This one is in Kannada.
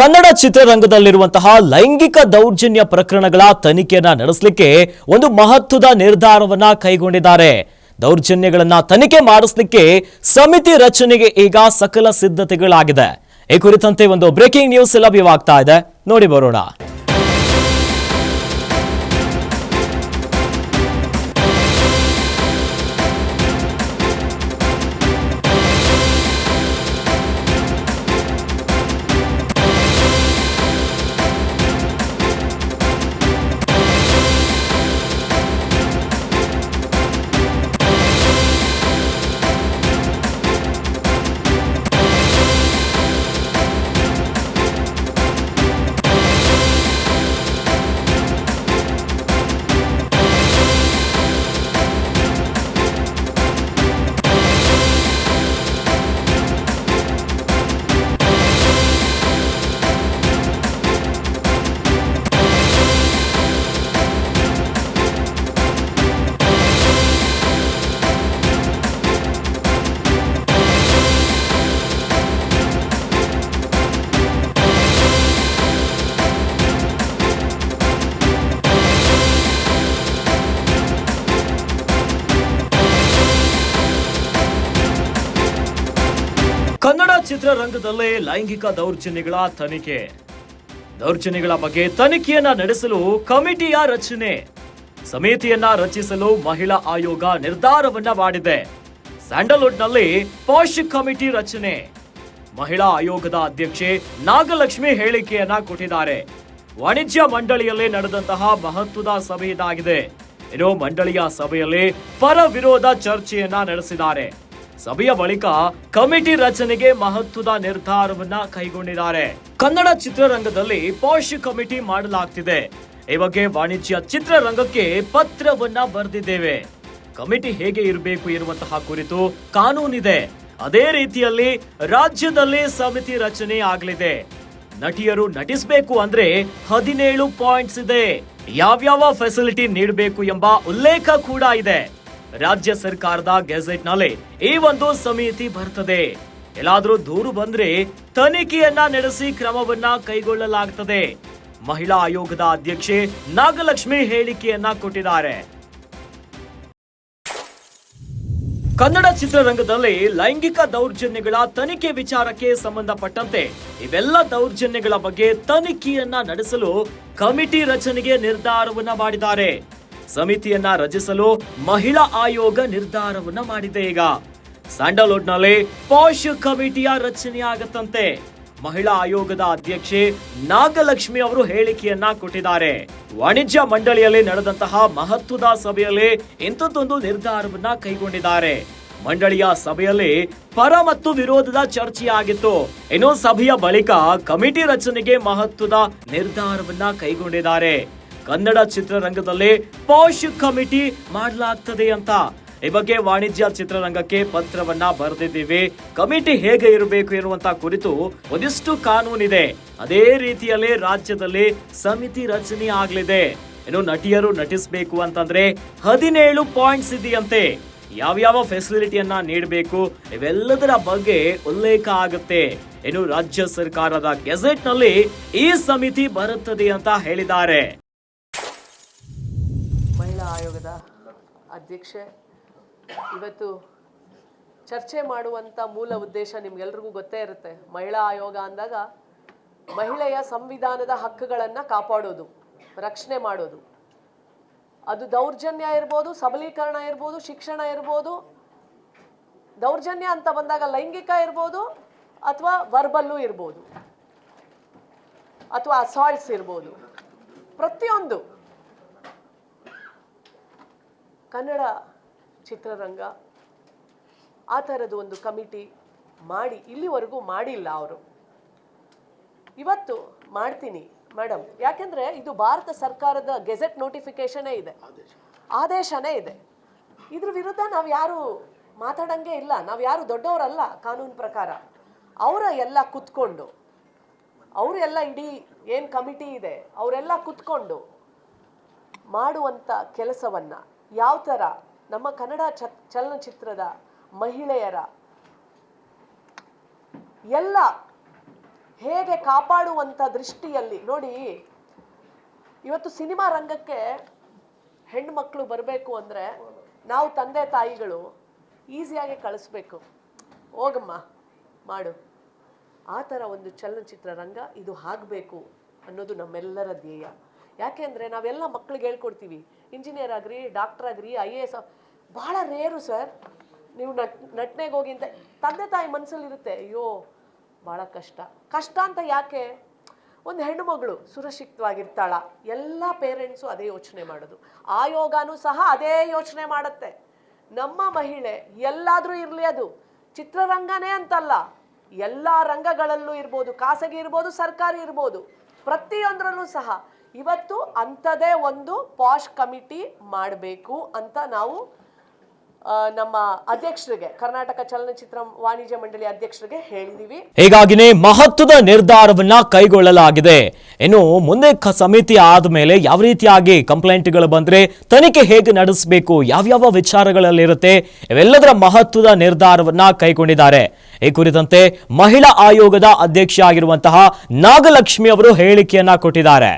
ಕನ್ನಡ ಚಿತ್ರರಂಗದಲ್ಲಿರುವಂತಹ ಲೈಂಗಿಕ ದೌರ್ಜನ್ಯ ಪ್ರಕರಣಗಳ ತನಿಖೆಯನ್ನ ನಡೆಸಲಿಕ್ಕೆ ಒಂದು ಮಹತ್ವದ ನಿರ್ಧಾರವನ್ನ ಕೈಗೊಂಡಿದ್ದಾರೆ. ದೌರ್ಜನ್ಯಗಳನ್ನ ತನಿಖೆ ಮಾಡಿಸಲಿಕ್ಕೆ ಸಮಿತಿ ರಚನೆಗೆ ಈಗ ಸಕಲ ಸಿದ್ಧತೆಗಳಾಗಿದೆ. ಈ ಕುರಿತಂತೆ ಒಂದು ಬ್ರೇಕಿಂಗ್ ನ್ಯೂಸ್ ಲಭ್ಯವಾಗ್ತಾ ಇದೆ, ನೋಡಿ ಬರೋಣ. ಕನ್ನಡ ಚಿತ್ರರಂಗದಲ್ಲೇ ಲೈಂಗಿಕ ದೌರ್ಜನ್ಯಗಳ ತನಿಖೆ. ದೌರ್ಜನ್ಯಗಳ ಬಗ್ಗೆ ತನಿಖೆಯನ್ನ ನಡೆಸಲು ಕಮಿಟಿಯ ರಚನೆ. ಸಮಿತಿಯನ್ನ ರಚಿಸಲು ಮಹಿಳಾ ಆಯೋಗ ನಿರ್ಧಾರವನ್ನ ಮಾಡಿದೆ. ಸ್ಯಾಂಡಲ್ವುಡ್ನಲ್ಲಿ ಪಾಶ್ ಕಮಿಟಿ ರಚನೆ. ಮಹಿಳಾ ಆಯೋಗದ ಅಧ್ಯಕ್ಷೆ ನಾಗಲಕ್ಷ್ಮಿ ಹೇಳಿಕೆಯನ್ನ ಕೊಟ್ಟಿದ್ದಾರೆ. ವಾಣಿಜ್ಯ ಮಂಡಳಿಯಲ್ಲಿ ನಡೆದಂತಹ ಮಹತ್ವದ ಸಭೆ ಇದಾಗಿದೆ. ಇನ್ನು ಮಂಡಳಿಯ ಸಭೆಯಲ್ಲಿ ಪರ ವಿರೋಧ ಚರ್ಚೆಯನ್ನ ನಡೆಸಿದ್ದಾರೆ. ಸಭೆಯ ಬಳಿಕ ಕಮಿಟಿ ರಚನೆಗೆ ಮಹತ್ವದ ನಿರ್ಧಾರವನ್ನ ಕೈಗೊಂಡಿದ್ದಾರೆ. ಕನ್ನಡ ಚಿತ್ರರಂಗದಲ್ಲಿ ಪಾಶ್ ಕಮಿಟಿ ಮಾಡಲಾಗ್ತಿದೆ. ಈ ಬಗ್ಗೆ ವಾಣಿಜ್ಯ ಚಿತ್ರರಂಗಕ್ಕೆ ಪತ್ರವನ್ನ ಬರೆದಿದ್ದೇವೆ. ಕಮಿಟಿ ಹೇಗೆ ಇರಬೇಕು ಇರುವಂತಹ ಕುರಿತು ಕಾನೂನಿದೆ. ಅದೇ ರೀತಿಯಲ್ಲಿ ರಾಜ್ಯದಲ್ಲಿ ಸಮಿತಿ ರಚನೆ ಆಗಲಿದೆ. ನಟಿಯರು ನಟಿಸಬೇಕು ಅಂದ್ರೆ 17 ಪಾಯಿಂಟ್ಸ್ ಇದೆ. ಯಾವ್ಯಾವ ಫೆಸಿಲಿಟಿ ನೀಡಬೇಕು ಎಂಬ ಉಲ್ಲೇಖ ಕೂಡ ಇದೆ. ರಾಜ್ಯ ಸರ್ಕಾರದ ಗೆಜೆಟ್ ನಲ್ಲಿ ಈ ಒಂದು ಸಮಿತಿ ಬರ್ತದೆ. ಎಲ್ಲಾದ್ರೂ ದೂರು ಬಂದ್ರೆ ತನಿಖೆಯನ್ನ ನಡೆಸಿ ಕ್ರಮವನ್ನ ಕೈಗೊಳ್ಳಲಾಗುತ್ತದೆ. ಮಹಿಳಾ ಆಯೋಗದ ಅಧ್ಯಕ್ಷೆ ನಾಗಲಕ್ಷ್ಮಿ ಹೇಳಿಕೆಯನ್ನ ಕೊಟ್ಟಿದ್ದಾರೆ. ಕನ್ನಡ ಚಿತ್ರರಂಗದಲ್ಲಿ ಲೈಂಗಿಕ ದೌರ್ಜನ್ಯಗಳ ತನಿಖೆ ವಿಚಾರಕ್ಕೆ ಸಂಬಂಧಪಟ್ಟಂತೆ ಇವೆಲ್ಲ ದೌರ್ಜನ್ಯಗಳ ಬಗ್ಗೆ ತನಿಖೆಯನ್ನ ನಡೆಸಲು ಕಮಿಟಿ ರಚನೆಗೆ ನಿರ್ಧಾರವನ್ನ ಮಾಡಿದ್ದಾರೆ. ಸಮಿತಿಯನ್ನ ರಚಿಸಲು ಮಹಿಳಾ ಆಯೋಗ ನಿರ್ಧಾರವನ್ನ ಮಾಡಿದೆ. ಈಗ ಸ್ಯಾಂಡಲ್ವುಡ್ ನಲ್ಲಿ ಪಾಶ್ ಕಮಿಟಿಯ ರಚನೆ ಆಗತ್ತಂತೆ. ಮಹಿಳಾ ಆಯೋಗದ ಅಧ್ಯಕ್ಷೆ ನಾಗಲಕ್ಷ್ಮಿ ಅವರು ಹೇಳಿಕೆಯನ್ನ ಕೊಟ್ಟಿದ್ದಾರೆ. ವಾಣಿಜ್ಯ ಮಂಡಳಿಯಲ್ಲಿ ನಡೆದಂತಹ ಮಹತ್ವದ ಸಭೆಯಲ್ಲಿ ಇಂಥದ್ದೊಂದು ನಿರ್ಧಾರವನ್ನ ಕೈಗೊಂಡಿದ್ದಾರೆ. ಮಂಡಳಿಯ ಸಭೆಯಲ್ಲಿ ಪರ ಮತ್ತು ವಿರೋಧದ ಚರ್ಚೆಯಾಗಿತ್ತು. ಇನ್ನು ಸಭೆಯ ಬಳಿಕ ಕಮಿಟಿ ರಚನೆಗೆ ಮಹತ್ವದ ನಿರ್ಧಾರವನ್ನ ಕೈಗೊಂಡಿದ್ದಾರೆ. ಕನ್ನಡ ಚಿತ್ರರಂಗದಲ್ಲಿ ಪಾಶ್ ಕಮಿಟಿ ಮಾಡಲಾಗ್ತದೆ ಅಂತ. ಈ ಬಗ್ಗೆ ವಾಣಿಜ್ಯ ಚಿತ್ರರಂಗಕ್ಕೆ ಪತ್ರವನ್ನ ಬರೆದಿದ್ದೀವಿ. ಕಮಿಟಿ ಹೇಗೆ ಇರಬೇಕು ಎನ್ನುವಂತ ಕುರಿತು ಒಂದಿಷ್ಟು ಕಾನೂನಿದೆ. ಅದೇ ರೀತಿಯಲ್ಲಿ ರಾಜ್ಯದಲ್ಲಿ ಸಮಿತಿ ರಚನೆ ಆಗಲಿದೆ. ಇನ್ನು ನಟಿಯರು ನಟಿಸಬೇಕು ಅಂತಂದ್ರೆ 17 ಪಾಯಿಂಟ್ಸ್ ಇದೆಯಂತೆ. ಯಾವ್ಯಾವ ಫೆಸಿಲಿಟಿಯನ್ನ ನೀಡಬೇಕು ಇವೆಲ್ಲದರ ಬಗ್ಗೆ ಉಲ್ಲೇಖ ಆಗುತ್ತೆ. ಇನ್ನು ರಾಜ್ಯ ಸರ್ಕಾರದ ಗೆಜೆಟ್ ನಲ್ಲಿ ಈ ಸಮಿತಿ ಬರುತ್ತದೆ ಅಂತ ಹೇಳಿದ್ದಾರೆ. ಮಹಿಳಾ ಆಯೋಗದ ಅಧ್ಯಕ್ಷೆ, ಇವತ್ತು ಚರ್ಚೆ ಮಾಡುವಂಥ ಮೂಲ ಉದ್ದೇಶ ನಿಮ್ಗೆಲ್ರಿಗೂ ಗೊತ್ತೇ ಇರುತ್ತೆ. ಮಹಿಳಾ ಆಯೋಗ ಅಂದಾಗ ಮಹಿಳೆಯ ಸಂವಿಧಾನದ ಹಕ್ಕುಗಳನ್ನು ಕಾಪಾಡೋದು, ರಕ್ಷಣೆ ಮಾಡೋದು. ಅದು ದೌರ್ಜನ್ಯ ಇರ್ಬೋದು, ಸಬಲೀಕರಣ ಇರ್ಬೋದು, ಶಿಕ್ಷಣ ಇರ್ಬೋದು. ದೌರ್ಜನ್ಯ ಅಂತ ಬಂದಾಗ ಲೈಂಗಿಕ ಇರ್ಬೋದು, ಅಥವಾ ವರ್ಬಲ್ಲು ಇರ್ಬೋದು, ಅಥವಾ ಅಸಾಲ್ಟ್ಸ್ ಇರ್ಬೋದು. ಪ್ರತಿಯೊಂದು ಕನ್ನಡ ಚಿತ್ರರಂಗ ಆ ಥರದ್ದು ಒಂದು ಕಮಿಟಿ ಮಾಡಿ ಇಲ್ಲಿವರೆಗೂ ಮಾಡಿಲ್ಲ. ಅವರು ಇವತ್ತು ಮಾಡ್ತೀನಿ ಮೇಡಮ್, ಯಾಕೆಂದರೆ ಇದು ಭಾರತ ಸರ್ಕಾರದ ಗೆಜೆಟ್ ನೋಟಿಫಿಕೇಶನೇ ಇದೆ, ಆದೇಶನೇ ಇದೆ. ಇದ್ರ ವಿರುದ್ಧ ನಾವು ಯಾರು ಮಾತಾಡಂಗೆ ಇಲ್ಲ. ನಾವು ಯಾರು ದೊಡ್ಡವರಲ್ಲ ಕಾನೂನು ಪ್ರಕಾರ. ಅವರ ಎಲ್ಲ ಕುತ್ಕೊಂಡು, ಅವರೆಲ್ಲ ಇಡೀ ಏನು ಕಮಿಟಿ ಇದೆ ಅವರೆಲ್ಲ ಕುತ್ಕೊಂಡು ಮಾಡುವಂಥ ಕೆಲಸವನ್ನು ಯಾವ ಥರ ನಮ್ಮ ಕನ್ನಡ ಚಲನಚಿತ್ರದ ಮಹಿಳೆಯರ ಎಲ್ಲ ಹೇಗೆ ಕಾಪಾಡುವಂಥ ದೃಷ್ಟಿಯಲ್ಲಿ ನೋಡಿ, ಇವತ್ತು ಸಿನಿಮಾ ರಂಗಕ್ಕೆ ಹೆಣ್ಣು ಮಕ್ಕಳು ಬರಬೇಕು ಅಂದರೆ ನಾವು ತಂದೆ ತಾಯಿಗಳು ಈಸಿಯಾಗಿ ಕಳಿಸ್ಬೇಕು, ಹೋಗಮ್ಮ ಮಾಡು. ಆ ಥರ ಒಂದು ಚಲನಚಿತ್ರ ರಂಗ ಇದು ಆಗಬೇಕು ಅನ್ನೋದು ನಮ್ಮೆಲ್ಲರ ಧ್ಯೇಯ. ಯಾಕೆಂದರೆ ನಾವೆಲ್ಲ ಮಕ್ಳಿಗೆ ಹೇಳ್ಕೊಡ್ತೀವಿ, ಇಂಜಿನಿಯರ್ ಆಗ್ರಿ, ಡಾಕ್ಟರ್ ಆಗ್ರಿ, IAS. ಭಾಳ ರೇರು ಸರ್, ನೀವು ನಟನೆಗೆ ಹೋಗಿ ಅಂತ ತಂದೆ ತಾಯಿ ಮನಸ್ಸಲ್ಲಿರುತ್ತೆ, ಅಯ್ಯೋ ಭಾಳ ಕಷ್ಟ ಅಂತ. ಯಾಕೆ? ಒಂದು ಹೆಣ್ಣು ಮಗಳು ಸುರಕ್ಷಿತವಾಗಿರ್ತಾಳ, ಎಲ್ಲ ಪೇರೆಂಟ್ಸು ಅದೇ ಯೋಚನೆ ಮಾಡೋದು, ಆಯೋಗನೂ ಸಹ ಅದೇ ಯೋಚನೆ ಮಾಡುತ್ತೆ. ನಮ್ಮ ಮಹಿಳೆ ಎಲ್ಲಾದರೂ ಇರಲಿ, ಅದು ಚಿತ್ರರಂಗನೇ ಅಂತಲ್ಲ, ಎಲ್ಲ ರಂಗಗಳಲ್ಲೂ ಇರ್ಬೋದು, ಖಾಸಗಿ ಇರ್ಬೋದು, ಸರ್ಕಾರಿ ಇರ್ಬೋದು, ಪ್ರತಿಯೊಂದರಲ್ಲೂ ಸಹ ಇವತ್ತು ಅಂಥದೇ ಒಂದು ಪಾಶ್ ಕಮಿಟಿ ಮಾಡಬೇಕು ಅಂತ ನಾವು ನಮ್ಮ ಅಧ್ಯಕ್ಷರಿಗೆ, ಕರ್ನಾಟಕ ಚಲನಚಿತ್ರ ವಾಣಿಜ್ಯ ಮಂಡಳಿ ಅಧ್ಯಕ್ಷರಿಗೆ ಹೇಳಿದೀವಿ. ಹೀಗಾಗಿನೇ ಮಹತ್ವದ ನಿರ್ಧಾರವನ್ನ ಕೈಗೊಳ್ಳಲಾಗಿದೆ. ಇನ್ನು ಮುಂದೆ ಸಮಿತಿ ಆದ್ಮೇಲೆ ಯಾವ ರೀತಿಯಾಗಿ ಕಂಪ್ಲೇಂಟ್ಗಳು ಬಂದ್ರೆ ತನಿಖೆ ಹೇಗೆ ನಡೆಸಬೇಕು, ಯಾವ್ಯಾವ ವಿಚಾರಗಳಲ್ಲಿರುತ್ತೆ, ಇವೆಲ್ಲದರ ಮಹತ್ವದ ನಿರ್ಧಾರವನ್ನ ಕೈಗೊಂಡಿದ್ದಾರೆ. ಈ ಕುರಿತಂತೆ ಮಹಿಳಾ ಆಯೋಗದ ಅಧ್ಯಕ್ಷ ಆಗಿರುವಂತಹ ನಾಗಲಕ್ಷ್ಮಿ ಅವರು ಹೇಳಿಕೆಯನ್ನ ಕೊಟ್ಟಿದ್ದಾರೆ.